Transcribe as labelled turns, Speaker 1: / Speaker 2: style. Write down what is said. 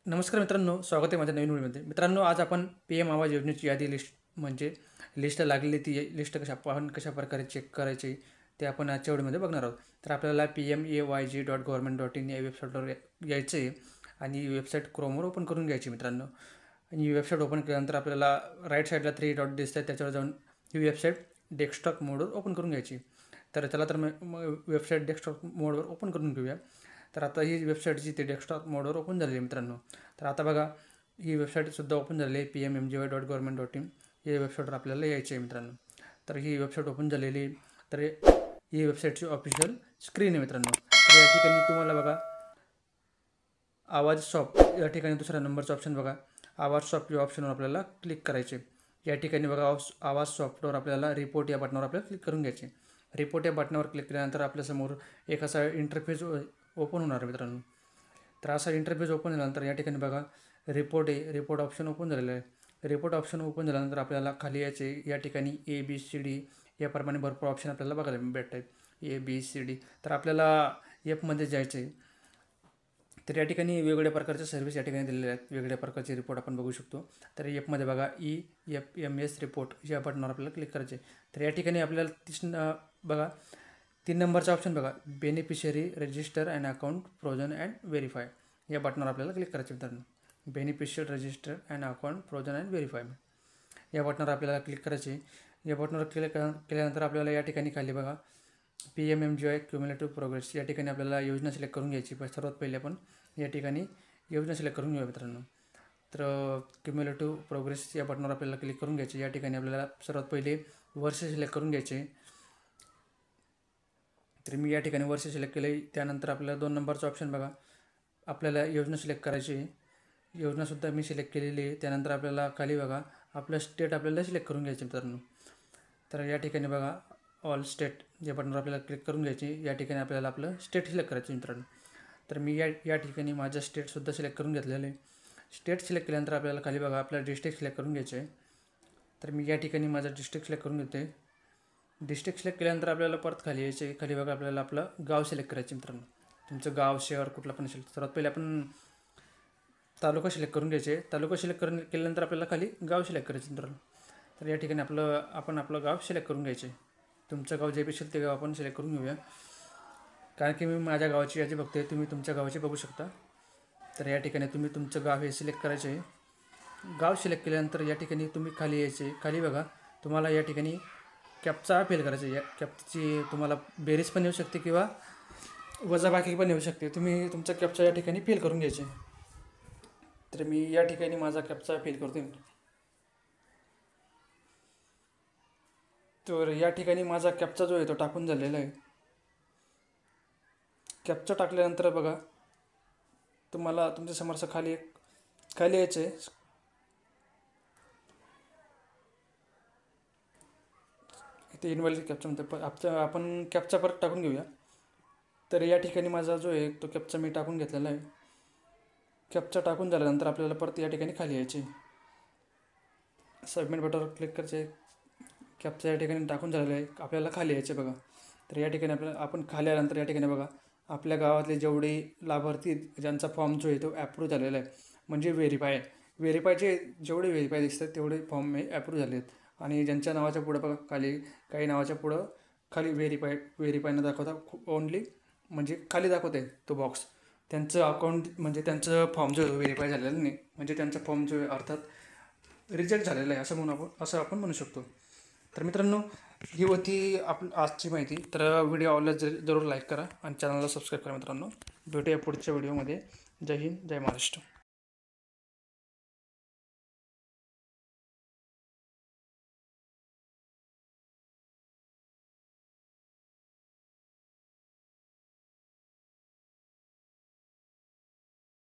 Speaker 1: नमस्कार मित्रांनो, स्वागत आहे माझ्या नवीन व्हिडिओमध्ये. मित्रांनो, आज आपण PM आवाज योजनेची यादी लिस्ट लागलेली ती लिस्ट कशा प्रकारे चेक करायची ते आपण आजच्या व्हिडिओमध्ये बघणार आहोत. तर आपल्याला pmayg.government.in या वेबसाईटवर यायचं आहे आणि ही वेबसाईट क्रोमवर ओपन करून घ्यायची मित्रांनो. आणि ही वेबसाईट ओपन केल्यानंतर आपल्याला राईट साईडला 3 डॉट दिसत आहेत, त्याच्यावर जाऊन ही वेबसाईट डेस्कटॉप मोडवर ओपन करून घ्यायची. तर चला तर वेबसाईट डेस्कटॉप मोडवर ओपन करून घेऊया. तर आता ही वेबसाईटची ते डेस्कटॉप मोडवर ओपन झालेली आहे मित्रांनो. तर आता बघा, ही वेबसाईटसुद्धा ओपन झालेली आहे pmmgy.government.in या वेबसाईटवर आपल्याला यायचे आहे मित्रांनो. तर ही वेबसाईट ओपन झालेली, तर ही वेबसाईटची ऑफिशियल स्क्रीन आहे मित्रांनो. तर या ठिकाणी तुम्हाला बघा आवाज शॉप या ठिकाणी दुसरा नंबरचा ऑप्शन बघा, आवाज शॉप या ऑप्शनवर आपल्याला क्लिक करायचे. या ठिकाणी बघा आवाज शॉपवर आपल्याला रिपोर्ट या बटनावर आपल्याला क्लिक करून घ्यायचे. रिपोर्ट या बटनावर क्लिक केल्यानंतर आपल्यासमोर एक असा इंटरफेस ओपन होणार आहे मित्रांनो. तर असा इंटरफेस ओपन झाल्यानंतर या ठिकाणी बघा रिपोर्ट ऑप्शन ओपन झालेलं आहे. रिपोर्ट ऑप्शन ओपन झाल्यानंतर आपल्याला खाली याचे या ठिकाणी ABCD याप्रमाणे भरपूर ऑप्शन आपल्याला बघायला भेटत आहेत. ABCD. तर आपल्याला एपमध्ये जायचं आहे. तर या ठिकाणी वेगवेगळ्या प्रकारच्या सर्व्हिस या ठिकाणी दिलेल्या आहेत. वेगवेगळ्या प्रकारचे रिपोर्ट आपण बघू शकतो. तर एपमध्ये बघा EFMS रिपोर्ट या बटनावर आपल्याला क्लिक करायचे. तर या ठिकाणी आपल्याला बघा 3 नंबरचा ऑप्शन बघा, beneficiary register and account frozen and verify या बटनावर आपल्याला क्लिक करायचे मित्रांनो. Beneficial register and account frozen and verify या बटनावर आपल्याला क्लिक करायचे. या बटनावर क्लिक केल्यानंतर आपल्याला या ठिकाणी खाली बघा PMMGY क्युम्युलेटिव्ह प्रोग्रेस या ठिकाणी आपल्याला योजना सिलेक्ट करून घ्यायची. सर्वात पहिले आपण या ठिकाणी योजना सिलेक्ट करून घेऊया मित्रांनो. तर क्युम्युलेटिव्ह प्रोग्रेस या बटनावर आपल्याला क्लिक करून घ्यायचे. या ठिकाणी आपल्याला सर्वात पहिले वर्ष सिलेक्ट करून घ्यायचे. तर मी या ठिकाणी वर्ष सिलेक्ट केले. त्यानंतर आपल्याला 2 नंबरचा ऑप्शन बघा, आपल्याला योजना सिलेक्ट करायची. योजनासुद्धा मी सिलेक्ट केलेली आहे. त्यानंतर आपल्याला खाली बघा आपलं स्टेट आपल्याला सिलेक्ट करून घ्यायचे मित्रांनो. तर या ठिकाणी बघा ऑल स्टेट या बटनवर आपल्याला क्लिक करून घ्यायची. या ठिकाणी आपल्याला आपलं स्टेट सिलेक्ट करायचं मित्रांनो. तर मी या ठिकाणी माझं स्टेटसुद्धा सिलेक्ट करून घेतलेलं आहे. स्टेट सिलेक्ट केल्यानंतर आपल्याला खाली बघा आपल्याला डिस्ट्रिक्ट सिलेक्ट करून घ्यायचं आहे. तर मी या ठिकाणी माझं डिस्ट्रिक्ट सिलेक्ट करून घेते. डिस्ट्रिक्ट सिलेक्ट केल्यानंतर आपल्याला परत खाली यायचे. खाली बघा आपल्याला आपलं गाव सिलेक्ट करायचं मित्रांनो. तुमचं गाव शहर कुठला पण असेल. सर्वात पहिले आपण तालुका सिलेक्ट करून घ्यायचे. तालुका सिलेक्ट केल्यानंतर आपल्याला खाली गाव सिलेक्ट करायचं मित्रांनो. तर या ठिकाणी आपण आपलं गाव सिलेक्ट करून घ्यायचे. तुमचं गाव जे असेल ते गाव आपण सिलेक्ट करून घेऊया. कारण की मी माझ्या गावाची यादी बघते, तुम्ही तुमच्या गावाची बघू शकता. तर या ठिकाणी तुम्ही तुमचं गाव हे सिलेक्ट करायचे. गाव सिलेक्ट केल्यानंतर या ठिकाणी तुम्ही खाली यायचे. खाली बघा तुम्हाला या ठिकाणी कॅप्चा फिल करायचा. या कॅप्ची तुम्हाला बेरीज पण येऊ शकते किंवा वजाबाकी पण येऊ शकते. तुम्ही तुमचा कॅप्चा या ठिकाणी फिल करून घ्यायचे. तर मी या ठिकाणी माझा कॅप्चा फिल करतो. तर या ठिकाणी माझा कॅप्चा जो आहे तो टाकून झालेला आहे. कॅप्चा टाकल्यानंतर बघा तुम्हाला तुमच्या समोरचं खाली यायचं आहे. इथे इनव्हॅलिड कॅप्चा म्हणतो. आपण कॅप्चा परत टाकून घेऊया. तर या ठिकाणी माझा जो आहे तो कॅप्चा मी टाकून घेतलेला आहे. कॅप्चा टाकून झाल्यानंतर आपल्याला परत या ठिकाणी खाली यायचे. सबमिट बटनवर क्लिक करायचे. कॅप्चा या ठिकाणी टाकून झालेला आहे. आपल्याला खाली यायचे बघा. तर या ठिकाणी आपण खाली आल्यानंतर या ठिकाणी बघा आपल्या गावातले जेवढे लाभार्थी ज्यांचा फॉर्म जो आहे तो ॲप्रूव्ह झालेला आहे, म्हणजे व्हेरीफायचे जेवढे व्हेरीफाय दिसतात तेवढे फॉर्म हे ॲप्रूव्ह झाले आहेत. आणि ज्यांच्या नावाच्या पुढं बघा खाली काही नावाच्या पुढं खाली व्हेरीफाय न दाखवता ओनली म्हणजे खाली दाखवत आहे तो बॉक्स, त्यांचं अकाउंट म्हणजे त्यांचं फॉर्म जो व्हेरीफाय झालेलं नाही, म्हणजे त्यांचा फॉर्म जो आहे अर्थात रिजेक्ट झालेला आहे असं आपण म्हणू शकतो. तर मित्रांनो, ही होती आजची माहिती. तर व्हिडिओ आवडल्यास जरूर लाईक करा आणि चॅनलला सबस्क्राईब करा मित्रांनो. भेटूया पुढच्या व्हिडिओमध्ये. जय हिंद, जय महाराष्ट्र.